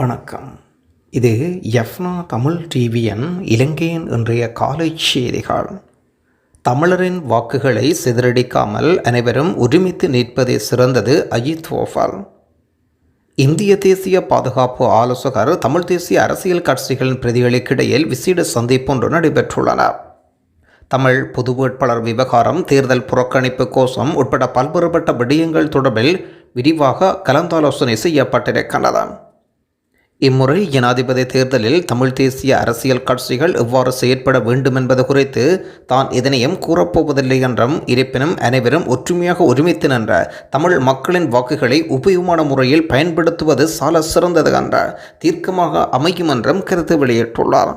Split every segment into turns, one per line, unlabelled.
வணக்கம். இது எஃப்னா தமிழ் டிவியின் இலங்கையின் இன்றைய காலை செய்திகள். தமிழரின் வாக்குகளை சிதறடிக்காமல் அனைவரும் ஒருமித்து நிற்பதே சிறந்தது. அஜித் தோவல். இந்திய தேசிய பாதுகாப்பு ஆலோசகர் தமிழ் தேசிய அரசியல் கட்சிகளின் பிரதிகளுக்கிடையில் விசேட சந்திப்பொன்று நடைபெற்றுள்ளன. தமிழ் பொது வேட்பாளர் விவகாரம், தேர்தல் புறக்கணிப்பு கோஷம் உட்பட பல்வேறுபட்ட விடயங்கள் தொடர்பில் விரிவாக கலந்தாலோசனை செய்யப்பட்டிருக்கின்றன. இம்முறை ஜனாதிபதி தேர்தலில் தமிழ் தேசிய அரசியல் கட்சிகள் எவ்வாறு செயற்பட வேண்டும் என்பது குறித்து தான் எதனையும் கூறப்போவதில்லை என்றும், இருப்பினும் அனைவரும் ஒற்றுமையாக ஒருமித்து நின்ற தமிழ் மக்களின் வாக்குகளை உபயோகமான முறையில் பயன்படுத்துவது சால சிறந்தது என்ற தீர்க்கமாக அமையும் என்றும் கருத்து வெளியிட்டுள்ளார்.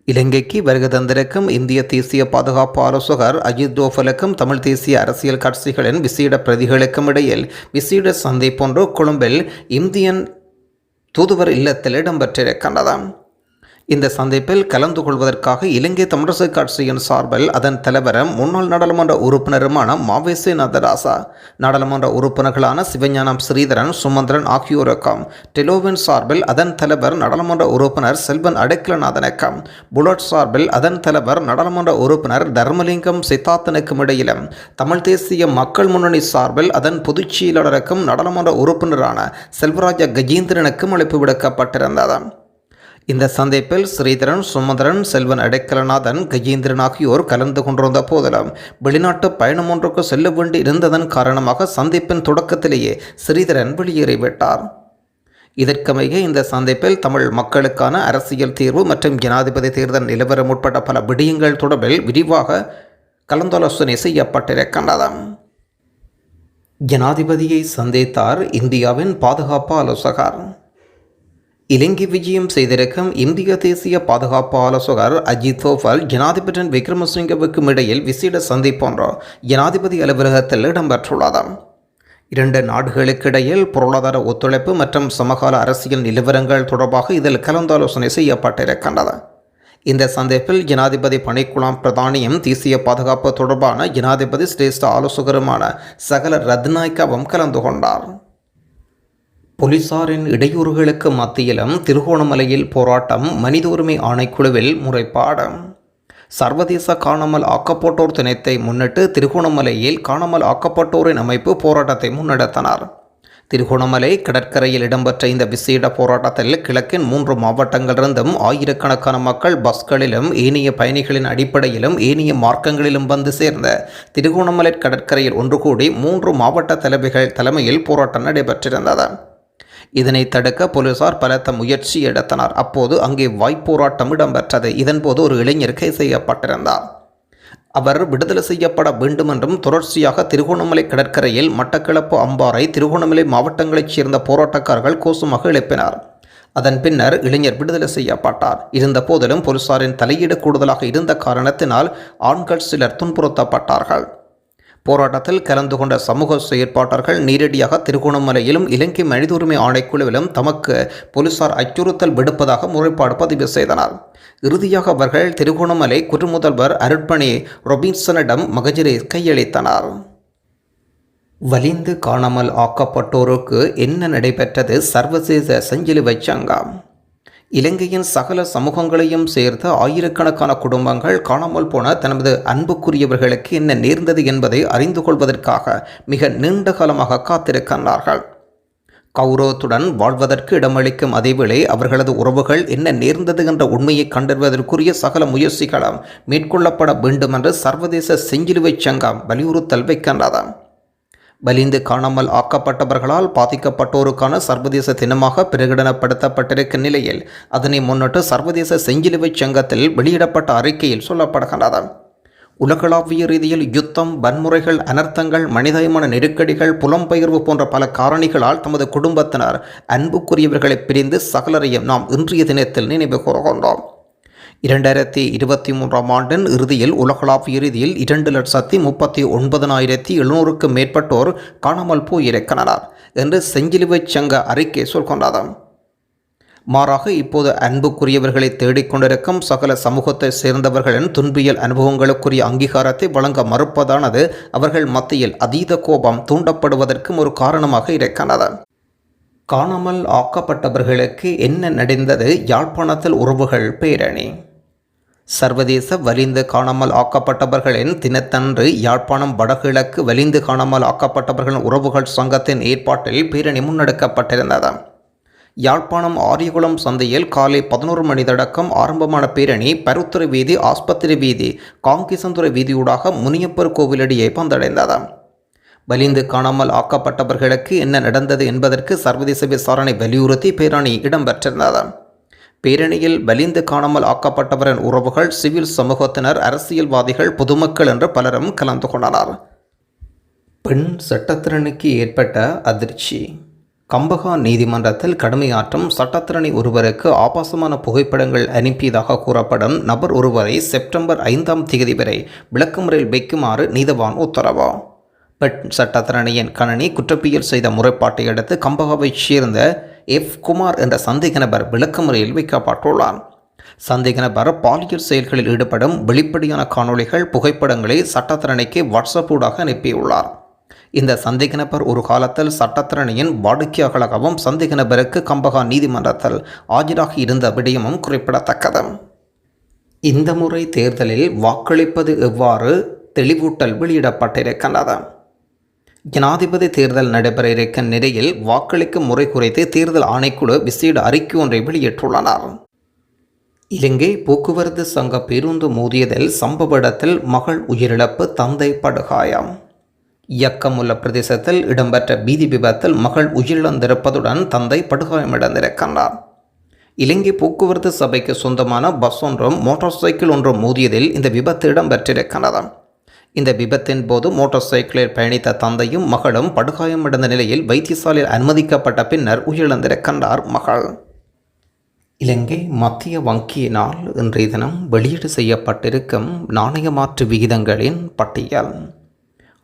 இலங்கைக்கு வருகை தந்திருக்கும் இந்திய தேசிய பாதுகாப்பு ஆலோசகர் அஜித் தோவலுக்கும் தமிழ் தேசிய அரசியல் கட்சிகளின் விசேட பிரதிகளுக்கும் இடையில் விசேட சந்திப்பொன்று கொழும்பில் இந்தியன் தூதுவர் இல்லத்தில் இடம்பெற்றிருக்கின்றது. இந்த சந்திப்பில் கலந்து கொள்வதற்காக இலங்கை தமிழரசு கட்சியின் சார்பில் அதன் தலைவரும் முன்னாள் நாடாளுமன்ற உறுப்பினருமான மாவேசே நந்தராசா, நாடாளுமன்ற உறுப்பினர்களான சிவஞானம் ஸ்ரீதரன், சுமந்திரன் ஆகியோருக்கும், டெலோவின் சார்பில் அதன் தலைவர் நாடாளுமன்ற உறுப்பினர் செல்வன் அடைக்கலநாதனுக்கும், புலட் சார்பில் அதன் தலைவர் நாடாளுமன்ற உறுப்பினர் தர்மலிங்கம் சித்தார்த்தனுக்கும் இடையிலும், தமிழ் தேசிய மக்கள் முன்னணி சார்பில் அதன் பொதுச் செயலாளருக்கும் நாடாளுமன்ற உறுப்பினரான செல்வராஜ கஜேந்திரனுக்கும் அழைப்பு விடுக்கப்பட்டிருந்தது. இந்த சந்திப்பில் ஸ்ரீதரன், சுமந்திரன், செல்வன் அடைக்கலநாதன், கஜேந்திரன் ஆகியோர் கலந்து கொண்டிருந்த போதிலும் வெளிநாட்டு பயணம் ஒன்றுக்கு செல்ல வேண்டி இருந்ததன் காரணமாக சந்திப்பின் தொடக்கத்திலேயே ஸ்ரீதரன் வெளியேறிவிட்டார். இதற்கமைய இந்த சந்திப்பில் தமிழ் மக்களுக்கான அரசியல் தீர்வு மற்றும் ஜனாதிபதி தேர்தல் நிலவரம் உட்பட்ட பல விடயங்கள் தொடர்பில் விரிவாக கலந்தாலோசனை செய்யப்பட்டிருக்கின்றது. ஜனாதிபதியை சந்தித்தார் இந்தியாவின் பாதுகாப்பு ஆலோசகர். இலங்கை விஜயம் செய்திருக்கும் இந்திய தேசிய பாதுகாப்பு ஆலோசகர் அஜித் தோவல் ஜனாதிபதி விக்ரமசிங்கவுக்கும் இடையில் விசேட சந்திப்பொன்று ஜனாதிபதி அலுவலகத்தில் இடம்பெற்றுள்ளது. இரண்டு நாடுகளுக்கிடையில் பொருளாதார ஒத்துழைப்பு மற்றும் சமகால அரசியல் நிலவரங்கள் தொடர்பாக இதில் கலந்தாலோசனை செய்யப்பட்டிருக்கின்றது. இந்த சந்திப்பில் ஜனாதிபதி பணிக்குழாம் பிரதானியும் தேசிய பாதுகாப்பு தொடர்பான ஜனாதிபதி சிரேஷ்ட ஆலோசகருமான சகல ரத்நாயக்கவும் கலந்து கொண்டார். போலீசாரின் இடையூறுகளுக்கு மத்தியிலும் திருகோணமலையில் போராட்டம், மனித உரிமை ஆணைக்குழுவில் முறைப்பாடு. சர்வதேச காணாமல் ஆக்கப்பட்டோர் தினத்தை முன்னிட்டு திருகோணமலையில் காணாமல் ஆக்கப்பட்டோரின் அமைப்பு போராட்டத்தை முன்னெடுத்தனர். திருகோணமலை கடற்கரையில் இடம்பெற்ற இந்த விசேட போராட்டத்தில் கிழக்கின் 3 மாவட்டங்களிலிருந்தும் ஆயிரக்கணக்கான மக்கள் பஸ்களிலும் ஏனைய பயணிகளின் அடிப்படையிலும் ஏனைய மார்க்கங்களிலும் வந்து சேர்ந்த திருகோணமலை கடற்கரையில் ஒன்று கூடி 3 மாவட்ட தலைமைகள் தலைமையில் போராட்டம் நடைபெற்றிருந்தது. இதனை தடுக்க போலீசார் பலத்த முயற்சி எடுத்தனர். அப்போது அங்கே வாய்ப்போராட்டம் இடம்பெற்றது. இதன்போது ஒரு இளைஞர் கைது செய்யப்பட்டிருந்தார். அவர் விடுதலை செய்யப்பட வேண்டும் என்றும் தொடர்ச்சியாக திருகோணமலை கடற்கரையில் மட்டக்களப்பு, அம்பாறை, திருகோணமலை மாவட்டங்களைச் சேர்ந்த போராட்டக்காரர்கள் கோஷமாக எழுப்பினர். அதன் பின்னர் இளைஞர் விடுதலை செய்யப்பட்டார். இருந்த போதிலும் போலீசாரின் தலையீடு கூடுதலாக இருந்த காரணத்தினால் ஆண்கள் சிலர் துன்புறுத்தப்பட்டார்கள். போராட்டத்தில் கலந்து கொண்ட சமூக செயற்பாட்டாளர்கள் நேரடியாக திருகோணமலையிலும் இலங்கை மனித உரிமை ஆணைக்குழுவிலும் தமக்கு போலீசார் அச்சுறுத்தல் விடுப்பதாக முறைப்பாடு பதிவு செய்தனர். இறுதியாக அவர்கள் திருகோணமலை குறுமுதல்வர் அருட்பணி ரொபின்சனிடம் மகஜரை கையளித்தனர். வலிந்து காணாமல் ஆக்கப்பட்டோருக்கு என்ன நடைபெற்றது? சர்வதேச செஞ்சிலுவை சங்கம். இலங்கையின் சகல சமூகங்களையும் சேர்த்து ஆயிரக்கணக்கான குடும்பங்கள் காணாமல் போன தனது அன்புக்குரியவர்களுக்கு என்ன நேர்ந்தது என்பதை அறிந்து கொள்வதற்காக மிக நீண்ட காலமாக காத்திருக்கின்றார்கள். கௌரவத்துடன் வாழ்வதற்கு இடமளிக்கும் அதேவேளை அவர்களது உறவுகள் என்ன நேர்ந்தது என்ற உண்மையை கண்டறிவதற்குரிய சகல முயற்சிகளும் மேற்கொள்ளப்பட வேண்டும் என்று சர்வதேச செஞ்சிலுவை சங்கம் வலியுறுத்தல் வைக்கின்றது. வலிந்து காணாமல் ஆக்கப்பட்டவர்களால் பாதிக்கப்பட்டோருக்கான சர்வதேச தினமாக பிரகடனப்படுத்தப்பட்டிருக்கும் நிலையில் அதனை முன்னிட்டு சர்வதேச செஞ்சிலுவை சங்கத்தில் வெளியிடப்பட்ட அறிக்கையில் சொல்லப்படுகின்றது. உலகளாவிய ரீதியில் யுத்தம், வன்முறைகள், அனர்த்தங்கள், மனிதாயமான நெருக்கடிகள், புலம்பெயர்வு போன்ற பல காரணிகளால் தமது குடும்பத்தினர் அன்புக்குரியவர்களை பிரிந்து சகலரையும் நாம் இன்றைய தினத்தில் நினைவு கூறுகின்றோம். 2023ஆம் ஆண்டின் இறுதியில் உலகளாவிய ரீதியில் 2,39,700க்கும் மேற்பட்டோர் காணாமல் போயிருக்கின்றனர் என்று செஞ்சிலுவை சங்க அறிக்கை சொல்கின்றது. மாறாக இப்போது அன்புக்குரியவர்களை தேடிக்கொண்டிருக்கும் சகல சமூகத்தை சேர்ந்தவர்களின் துன்பியல் அனுபவங்களுக்குரிய அங்கீகாரத்தை வழங்க மறுப்பதானது அவர்கள் மத்தியில் அதீத கோபம் தூண்டப்படுவதற்கும் ஒரு காரணமாக இருக்கின்றது. காணாமல் ஆக்கப்பட்டவர்களுக்கு என்ன நடந்தது? யாழ்ப்பாணத்தில் உறவுகள் பேரணி. சர்வதேச வலிந்து காணாமல் ஆக்கப்பட்டவர்களின் தினத்தன்று யாழ்ப்பாணம் வடகிழக்கு வலிந்து காணாமல் ஆக்கப்பட்டவர்களின் உறவுகள் சங்கத்தின் ஏற்பாட்டில் பேரணி முன்னெடுக்கப்பட்டிருந்தது. யாழ்ப்பாணம் ஆரியகுளம் சந்தையில் காலை 11 மணி தொடக்கம் ஆரம்பமான பேரணி பருத்துறை வீதி, ஆஸ்பத்திரி வீதி, காங்கிசந்துறை வீதியூடாக முனியப்பர் கோவிலடியை வந்தடைந்தது. வலிந்து காணாமல் ஆக்கப்பட்டவர்களுக்கு என்ன நடந்தது என்பதற்கு சர்வதேச விசாரணை வலியுறுத்தி பேரணி இடம்பெற்றிருந்தது. பேரணியில் வலிந்து காணாமல் ஆக்கப்பட்டவரின் உறவுகள், சிவில் சமூகத்தினர், அரசியல்வாதிகள், பொதுமக்கள் என்று பலரும் கலந்து கொண்டனர். பெண் சட்டத்திறனிக்கு ஏற்பட்ட அதிர்ச்சி. கம்பகா நீதிமன்றத்தில் கடமையாற்றும் சட்டத்திறனி ஒருவருக்கு ஆபாசமான புகைப்படங்கள் அனுப்பியதாக கூறப்படும் நபர் ஒருவரை செப்டம்பர் 5ஆம் தேதி வரை விளக்கமறியலில் வைக்குமாறு நீதவான் உத்தரவு. பெண் சட்டத்திறனியின் கணனி குற்றப்பியல் செய்த முறைப்பாட்டை அடுத்து கம்பகாவைச் சேர்ந்த குமார் என்ற சந்தேக நபர் விளக்கமறியலில் வைக்கப்பட்டுள்ளார். சந்தேக நபர் பாலியல் செயல்களில் ஈடுபடும் வெளிப்படையான காணொளிகள், புகைப்படங்களை சட்டத்திறனிக்கு வாட்ஸ்அப் ஊடாக அனுப்பியுள்ளார். இந்த சந்தேக நபர் ஒரு காலத்தில் சட்டத்திறனியின் வாடிக்கையாளராகவும் சந்தேக நபருக்கு கம்பகா நீதிமன்றத்தில் ஆஜராகி இருந்த விடயமும் குறிப்பிடத்தக்கது. இந்த முறை தேர்தலில் வாக்களிப்பது எவ்வாறு தெளிவூட்டல் வெளியிடப்பட்டிருக்கின்றது. ஜனாதிபதி தேர்தல் நடைபெற இருக்கும் நிலையில் வாக்களிக்கும் முறை குறித்து தேர்தல் ஆணைக்குழு விசேட அறிக்கை ஒன்றை வெளியிட்டுள்ளனர். இலங்கை போக்குவரத்து சங்க பேருந்து மோதியதில் சம்பவ இடத்தில் மகள் உயிரிழப்பு, தந்தை படுகாயம். இயக்கமுள்ள பிரதேசத்தில் இடம்பெற்ற வீதி விபத்தில் மகள் உயிரிழந்திருப்பதுடன் தந்தை படுகாயமடைந்திருக்கின்றார். இலங்கை போக்குவரத்து சபைக்கு சொந்தமான பஸ் ஒன்றும் மோட்டார் சைக்கிள் ஒன்றும் மோதியதில் இந்த விபத்து இடம்பெற்றிருக்கிறது. இந்த விபத்தின் போது மோட்டார் சைக்கிளில் பயணித்த தந்தையும் மகளும் படுகாயமடைந்த நிலையில் வைத்தியசாலையில் அனுமதிக்கப்பட்ட பின்னர் உயிரிழந்திருக்கின்றார் மகள். இலங்கை மத்திய வங்கியினால் இன்றைய தினம் வெளியீடு செய்யப்பட்டிருக்கும் நாணய மாற்று விகிதங்களின் பட்டியல்.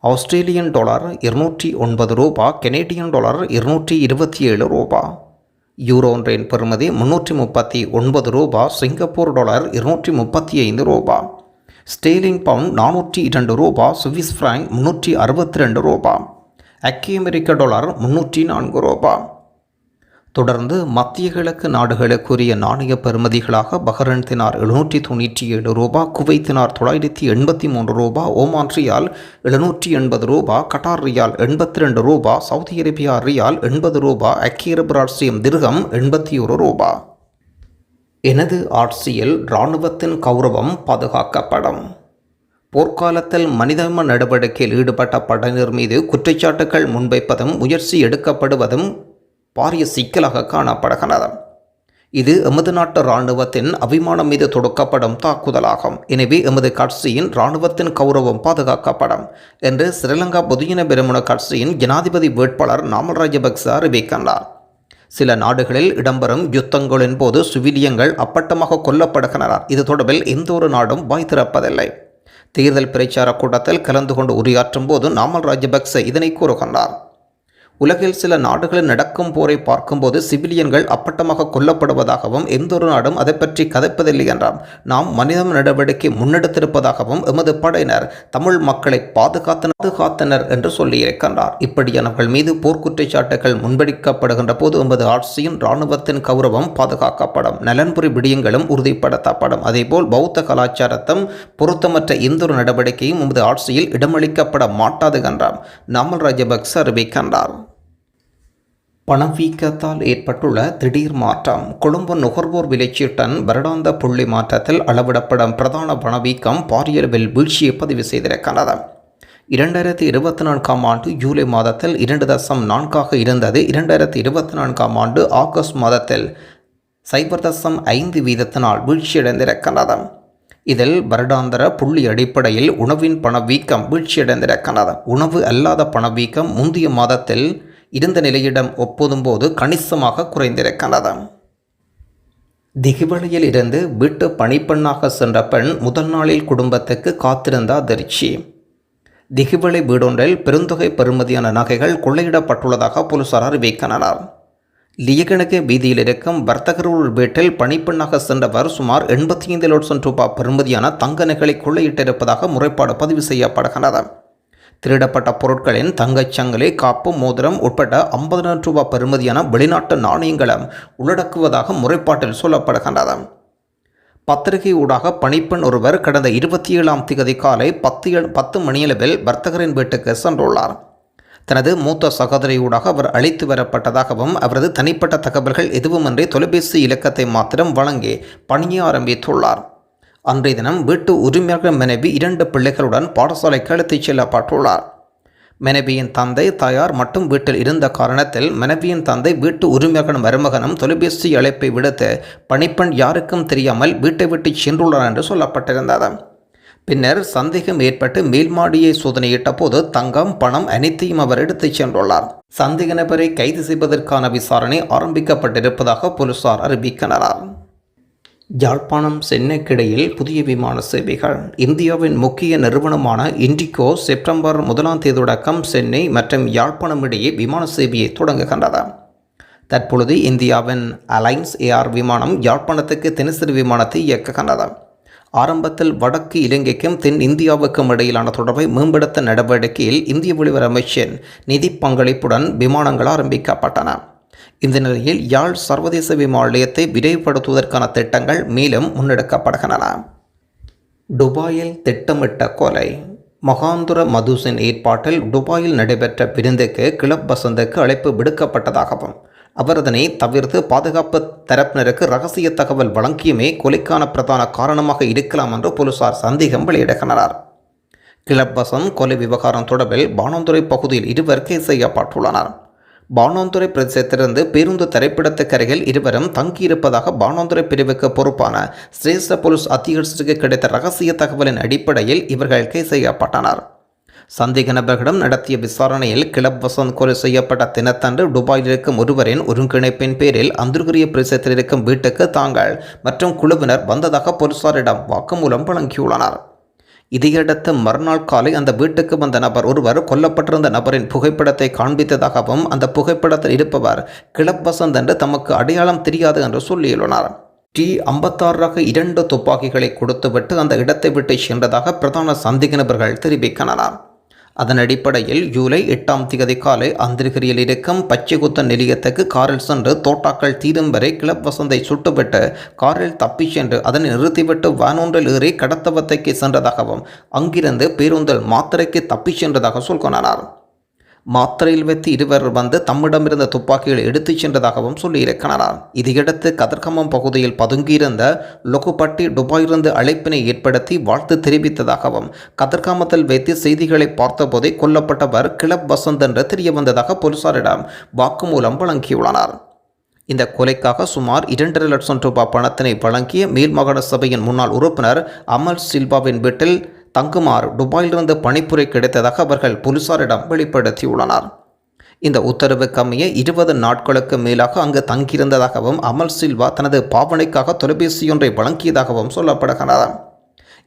ஆஸ்திரேலியன் டாலர் 209 ரூபா, கெனடியன் டாலர் 227 ரூபா, யூரோ ஒன்றின் பெறுமதி 339 ரூபா, சிங்கப்பூர் டாலர் 235 ரூபா, ஸ்டேலிங் பவுண்ட் 402 ரூபா, சுவிஸ் பிராங்க் 362 ரூபா, ஐக்கிய அமெரிக்க டாலர் 304 ரூபா. தொடர்ந்து மத்திய கிழக்கு நாடுகளுக்குரிய நாணய பெறுமதிகளாக பஹ்ரைன் தினார் 797 ரூபா, குவைத் தினார் 983 ரூபா, ஓமான் ரியால் 780 ரூபா, கட்டார் ரியால் 82 ரூபா, சவுதி அரேபியா ரியால் 80 ரூபா, ஐக்கிய அரபு ராச்சியம் திர்ஹம் 81 ரூபா. எனது ஆட்சியில் இராணுவத்தின் கௌரவம் பாதுகாக்கப்படும். போர்க்காலத்தில் மனிதம நடவடிக்கையில் ஈடுபட்ட படையினர் மீது குற்றச்சாட்டுகள் முன்வைப்பதும் முயற்சி எடுக்கப்படுவதும் பாரிய சிக்கலாக காணப்படுகிறது. இது எமது நாட்டு இராணுவத்தின் அபிமானம் மீது தொடுக்கப்படும் தாக்குதலாகும். எனவே எமது கட்சியின் இராணுவத்தின் கௌரவம் பாதுகாக்கப்படும் என்று ஸ்ரீலங்கா பொதுஜன பெரமுன கட்சியின் ஜனாதிபதி வேட்பாளர் நாமல் ராஜபக்ச அறிவிக்கின்றார். சில நாடுகளில் இடம்பெறும் யுத்தங்களின் போது சிவிலியன்கள் அப்பட்டமாக கொல்லப்படுகின்றனர். இது தொடர்பில் எந்த ஒரு நாடும் வாய் திறப்பதில்லை. தேர்தல் பிரச்சார கூட்டத்தில் கலந்து கொண்டு உரையாற்றும் போது நாமல் ராஜபக்ச இதனை கூறுகின்றார். உலகில் சில நாடுகளில் நடக்கும் போரை பார்க்கும்போது சிவிலியன்கள் அப்பட்டமாக கொல்லப்படுவதாகவும் எந்த ஒரு நாடும் அதை பற்றி கதைப்பதில்லை என்றார். நாம் மனித நடவடிக்கை முன்னெடுத்திருப்பதாகவும் எமது படையினர் தமிழ் மக்களை பாதுகாத்தனர் என்று சொல்லியிருக்கின்றார். இப்படியானவர்கள் மீது போர்க்குற்றச்சாட்டுகள் முன்வைக்கப்படுகின்ற போது எமது ஆட்சியின் இராணுவத்தின் கௌரவம் பாதுகாக்கப்படும், நலன்புரி விடயங்களும் உறுதிப்படுத்தப்படும். அதேபோல் பௌத்த கலாச்சாரத்தும் பொருத்தமற்ற எந்த ஒரு நடவடிக்கையும் எமது ஆட்சியில் இடமளிக்கப்பட மாட்டாது என்றார் நாமல் ராஜபக்ச அறிவிக்கின்றார். பணவீக்கத்தால் ஏற்பட்டுள்ள திடீர் மாற்றம். கொழும்பு நுகர்வோர் விலைச்சீட்டுடன் வருடாந்த புள்ளி மாற்றத்தில் அளவிடப்படும் பிரதான பணவீக்கம் பாரியளவில் வீழ்ச்சியை பதிவு செய்திருக்கிறது. 2024ஆம் ஆண்டு ஜூலை மாதத்தில் 2.4 இருந்தது. 2024ஆம் ஆண்டு ஆகஸ்ட் மாதத்தில் 0.5 வீதத்தினால் வீழ்ச்சியடைந்திருக்கிறது. இதில் வருடாந்திர புள்ளி அடிப்படையில் உணவின் பணவீக்கம் வீழ்ச்சியடைந்திருக்கிறது. உணவு அல்லாத பணவீக்கம் முந்தைய மாதத்தில் இருந்த நிலையிடம் ஒப்புதும்போது கணிசமாக குறைந்திருக்கிறது. திகிவளையில் இருந்து வீட்டு பணிப்பெண்ணாக சென்ற பெண் முதல் நாளில் குடும்பத்துக்கு காத்திருந்த அதிர்ச்சி. திகிவளை வீடொன்றில் பெருந்தொகை பெறுமதியான நகைகள் கொள்ளையிடப்பட்டுள்ளதாக போலீசார் அறிவிக்கின்றனர். லியகணக்கு வீதியில் இருக்கும் வர்த்தகர் வீட்டில் பணிப்பெண்ணாக சென்றவர் சுமார் 85 லட்சம் ரூபாய் பெறுமதியான தங்க நகைகளை கொள்ளையிட்டிருப்பதாக முறைப்பாடு பதிவு செய்யப்படுகிறது. திருடப்பட்ட பொருட்களின் தங்கச்சங்கிலி, காப்பு, மோதிரம் உட்பட 50,000 ரூபாய் பெறுமதியான வெளிநாட்டு நாணயங்களும் உள்ளடக்குவதாக முறைப்பாட்டில் சொல்லப்படுகின்றது. பத்திரிகை ஊடாக பணிப்பெண் ஒருவர் கடந்த 27ஆம் திகதி காலை 10 மணியளவில் வர்த்தகரின் வீட்டுக்கு சென்றுள்ளார். தனது மூத்த சகோதரியூடாக அவர் அழைத்து வரப்பட்டதாகவும் அவரது தனிப்பட்ட தகவல்கள் எதுவுமின்றி தொலைபேசி இலக்கத்தை மாத்திரம் வழங்கி பணியை ஆரம்பித்துள்ளார். அன்றைய தினம் வீட்டு உரிமையாளர் மனைவி 2 பிள்ளைகளுடன் பாடசாலைக்கு அழைத்துச் செல்லப்பட்டுள்ளார். மனைவியின் தந்தை, தாயார் மட்டும் வீட்டில் இருந்த காரணத்தில் மனைவியின் தந்தை, வீட்டு உரிமையாளர் மருமகனும் தொலைபேசி அழைப்பை விடுத்து பணிப்பெண் யாருக்கும் தெரியாமல் வீட்டை விட்டு சென்றுள்ளார் என்று சொல்லப்பட்டிருந்தது. பின்னர் சந்தேகம் ஏற்பட்டு மேல்மாடியை சோதனையிட்ட போது தங்கம், பணம் அனைத்தையும் அவர் எடுத்துச் சென்றுள்ளார். சந்தேக நபரை கைது செய்வதற்கான விசாரணை ஆரம்பிக்கப்பட்டிருப்பதாக போலீசார் அறிவிக்கின்றனர். யாழ்ப்பாணம் சென்னைக்கிடையில் புதிய விமான சேவைகள். இந்தியாவின் முக்கிய நிறுவனமான இண்டிகோ செப்டம்பர் 1ஆம் தேதி தொடக்கம் சென்னை மற்றும் யாழ்ப்பாணம் இடையே விமான சேவையை தொடங்குகின்றது. தற்பொழுது இந்தியாவின் அலைன்ஸ் ஏர் விமானம் யாழ்ப்பாணத்துக்கு தினசரி விமானத்தை இயக்குகின்றது. ஆரம்பத்தில் வடக்கு இலங்கைக்கும் தென் இந்தியாவுக்கும் இடையிலான தொடர்பை மேம்படுத்த நடவடிக்கையில் இந்திய வெளியுறவு அமைச்சின் நிதி பங்களிப்புடன் விமானங்கள் ஆரம்பிக்கப்பட்டன. இந்த நிலையில் யாழ் சர்வதேச விமான நிலையத்தை விரைவுபடுத்துவதற்கான திட்டங்கள் மேலும் முன்னெடுக்கப்படுகின்றன. துபாயில் திட்டமிட்ட கொலை. மகாந்துர மதுசின் ஏற்பாட்டில் துபாயில் நடைபெற்ற விருந்துக்கு கிளப் வசந்துக்கு அழைப்பு விடுக்கப்பட்டதாகவும் அவர் அதனை தவிர்த்து பாதுகாப்பு தரப்பினருக்கு ரகசிய தகவல் வழங்கியுமே கொலைக்கான பிரதான காரணமாக இருக்கலாம் என்று போலீசார் சந்தேகம் வெளியிடுகின்றனர். கிளப் வசந்த் கொலை விவகாரம் தொடர்பில் பாணந்துறை பகுதியில் 2 கைது செய்யப்பட்டுள்ளனர். பாணந்துறை பிரதேசத்திலிருந்து பேருந்து திரைப்படத்துக்கு அருகில் இருவரும் தங்கியிருப்பதாக பாணந்துறை பிரிவுக்கு பொறுப்பான சிரேஷ்ட போலீஸ் அத்தியட்சருக்கு கிடைத்த ரகசிய தகவலின் அடிப்படையில் இவர்கள் கைது செய்யப்பட்டனர். சந்தேக நபர்களிடம் நடத்திய விசாரணையில் கிளப் வசந்த் கொலை செய்யப்பட்ட தினத்தன்று துபாயில் இருக்கும் ஒருவரின் ஒருங்கிணைப்பின் பேரில் அந்தர்கிரிய பிரதேசத்தில் இருக்கும் வீட்டுக்கு தாங்கள் மற்றும் குழுவினர் வந்ததாக போலீசாரிடம் வாக்குமூலம் வழங்கியுள்ளனர். இதையடுத்து மறுநாள் காலை அந்த வீட்டுக்கு வந்த நபர் ஒருவர் கொல்லப்பட்டிருந்த நபரின் புகைப்படத்தை காண்பித்ததாகவும் அந்த புகைப்படத்தில் இருப்பவர் கிளப் வசந்த் என்று தமக்கு அடையாளம் தெரியாது என்று சொல்லியுள்ளனர். T56 ரக 2 துப்பாக்கிகளை கொடுத்துவிட்டு அந்த இடத்தை விட்டு சென்றதாக பிரதான சந்தேக நபர்கள் தெரிவிக்கின்றனர். அதன் அடிப்படையில் ஜூலை 8ஆம் திகதி காலை அந்திரிகிரியில் இருக்கும் பச்சைகுத்த நிலையத்துக்கு காரில் சென்று தோட்டாக்கள் தீரும் வரை கிளப் வசந்தை சுட்டுவிட்டு காரில் தப்பி சென்று அதனை நிறுத்திவிட்டு வானொன்றில் ஏறி கடத்தவத்தைக்கு சென்றதாகவும் அங்கிருந்து பேருந்தில் மாத்திரைக்கு தப்பி சென்றதாக சொல்கிறார். மாத்திரையில் வைத்து இருவர் வந்து தம்மிடமிருந்த துப்பாக்கிகளை எடுத்துச் சென்றதாகவும் சொல்லியிருக்கிறார். இதையடுத்து கதிர்கமம் பகுதியில் பதுங்கியிருந்த லொகுபட்டி துபாயிலிருந்து அழைப்பினை ஏற்படுத்தி வாழ்த்து தெரிவித்ததாகவும் கதிர்காமத்தில் வைத்து செய்திகளை பார்த்தபோதே கொல்லப்பட்டவர் கிளப் வசந்த் என்று தெரிய வந்ததாக போலீசாரிடம் வாக்குமூலம் வழங்கியுள்ளனர். இந்த கொலைக்காக சுமார் 2.5 லட்சம் ரூபாய் பணத்தினை வழங்கிய மேல் மாகாண சபையின் முன்னாள் உறுப்பினர் அமல் சில்வாவின் வீட்டில் தங்குமாறு துபாயிலிருந்து பணிப்புரை கிடைத்ததாக அவர்கள் போலீசாரிடம் வெளிப்படுத்தியுள்ளனர். இந்த உத்தரவுக்கு அமைய 20 நாட்களுக்கு மேலாக அங்கு தங்கியிருந்ததாகவும் அமல் சில்வா தனது பாவனைக்காக தொலைபேசியொன்றை வழங்கியதாகவும் சொல்லப்படுகிறது.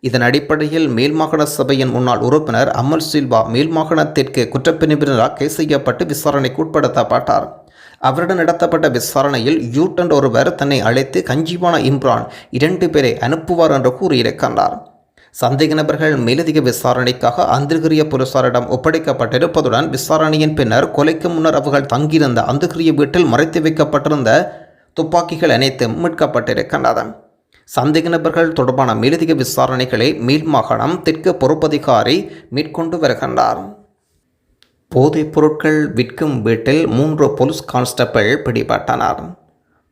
இதன் அடிப்படையில் மேல்மாகாண சபையின் முன்னாள் உறுப்பினர் அமல் சில்வா மேல்மாகாணத்திற்கு குற்றப்பிரிவினராக கைது செய்யப்பட்டு விசாரணைக்கு உட்படுத்தப்பட்டார். அவரிடம் நடத்தப்பட்ட விசாரணையில் யூட்டன் ஒருவர் தன்னை அழைத்து கஞ்சிவான இம்ரான் 2 பேரை அனுப்புவார் என்று கூறியிருக்கின்றார். சந்தேக நபர்கள் மேலதிக விசாரணைக்காக அந்தர்கிரிய போலீசாரிடம் ஒப்படைக்கப்பட்டிருப்பதுடன் விசாரணையின் பின்னர் கொலைக்கு முன்னர் அவர்கள் தங்கியிருந்த அந்தர்கிரிய வீட்டில் மறைத்து வைக்கப்பட்டிருந்த துப்பாக்கிகள் அனைத்தும் மீட்கப்பட்டிருக்கின்றன. சந்தேக நபர்கள் தொடர்பான மேலதிக விசாரணைகளை மேல் மாகாணம் தெற்கு பொறுப்பதிகாரி மேற்கொண்டு வருகின்றார். போதைப் பொருட்கள் விற்கும் வீட்டில் 3 போலீஸ் கான்ஸ்டபிள் பிடிபட்டனர்.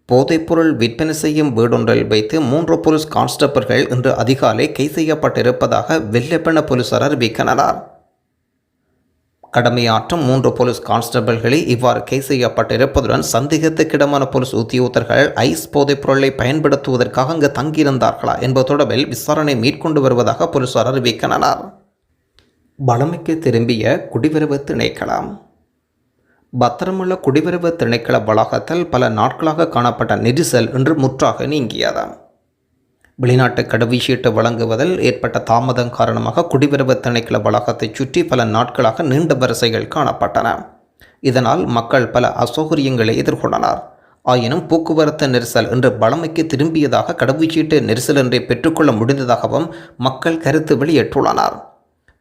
போதைப்பொருள் விற்பனை செய்யும் வீடொன்றில் வைத்து 3 போலீஸ் கான்ஸ்டபிள்கள் இன்று அதிகாலை கைது செய்யப்பட்டிருப்பதாக வெள்ளப்பெண்ண போலீசார் அறிவிக்கின்றனர். கடமையாற்றும் 3 போலீஸ் கான்ஸ்டபிள்களை இவ்வாறு கைது செய்யப்பட்டிருப்பதுடன் சந்தேகத்துக்கிடமான போலீஸ் உத்தியோகத்தர்கள் ஐஸ் போதைப்பொருளை பயன்படுத்துவதற்காக அங்கு தங்கியிருந்தார்களா என்பது தொடர்பில் விசாரணை மேற்கொண்டு வருவதாக போலீசார் அறிவிக்கின்றனர். வளமைக்கு திரும்பிய குடிவரவு திணைக்களம். பத்திரமுள்ள குடிவரவு திணைக்கள வளாகத்தில் பல நாட்களாக காணப்பட்ட நெரிசல் இன்று முற்றாக நீங்கியது. வெளிநாட்டு கடவுச்சீட்டு வழங்குவதில் ஏற்பட்ட தாமதம் காரணமாக குடிவரவு திணைக்கள வளாகத்தை சுற்றி பல நாட்களாக நீண்ட வரிசைகள் காணப்பட்டன. இதனால் மக்கள் பல அசௌகரியங்களை எதிர்கொண்டனர். ஆயினும் போக்குவரத்து நெரிசல் இன்று வளமைக்கு திரும்பியதாக கடவுச்சீட்டு நெரிசல் இன்றி பெற்றுக்கொள்ள முடிந்ததாகவும் மக்கள் கருத்து வெளியிட்டுள்ளனர்.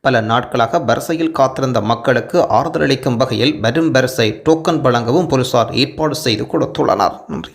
பல நாட்களாக வரிசையில் காத்திருந்த மக்களுக்கு ஆறுதலளிக்கும் வகையில் வரும் வரிசை டோக்கன் வழங்கவும் போலீசார் ஏற்பாடு செய்து கொடுத்துள்ளனர். நன்றி.